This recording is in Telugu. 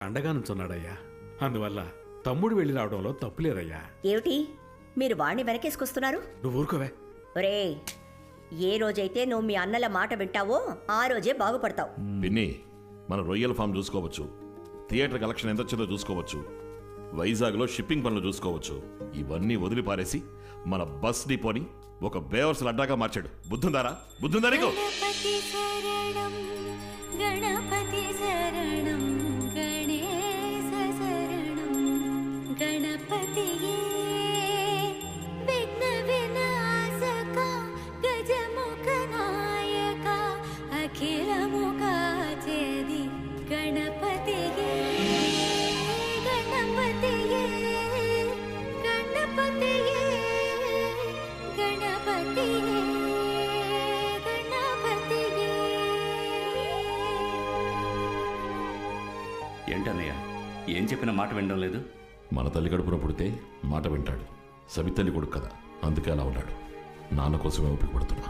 అండగా నుంచున్నాడయ్యా. అందువల్ల తమ్ముడు వెళ్ళి రావడంలో తప్పులేదయ్యా. ఏమిటి మీరు వాణ్ణి వెనకేసుకొస్తున్నారు? నువ్వు ఊరుకోవే. ఒరే, ఏ రోజైతే నువ్వు మీ అన్నల మాట వింటావో ఆ రోజే బాగుపడతావు. పిన్ని, మన రొయ్యల ఫామ్ చూసుకోవచ్చు, థియేటర్ కలెక్షన్ ఎంత వచ్చిందో చూసుకోవచ్చు, వైజాగ్లో షిప్పింగ్ పనులు చూసుకోవచ్చు. ఇవన్నీ వదిలి పారేసి మన బస్ డిపోని ఒక బేవర్స్ అడ్డాగా మార్చాడు. బుద్ధుందారా? బుద్ధుందా నీకు? గణపతి శరణం గణపతి శరణం గణేశ శరణం గణపతియే విఘ్న వినాశక గజముఖ నాయక అఖిలముఖ చేది గణపతియే గణపతియే గణపతియే గణపతియే ఏంటన్నయ్య, ఏం చెప్పిన మాట వినడం లేదు? మన తల్లి కడుపున పుడితే మాట వింటాడు. సవితల్లి కొడుకు కదా, అందుకే అలా ఉన్నాడు. నాన్న కోసమే ఓపిక పడుతున్నా.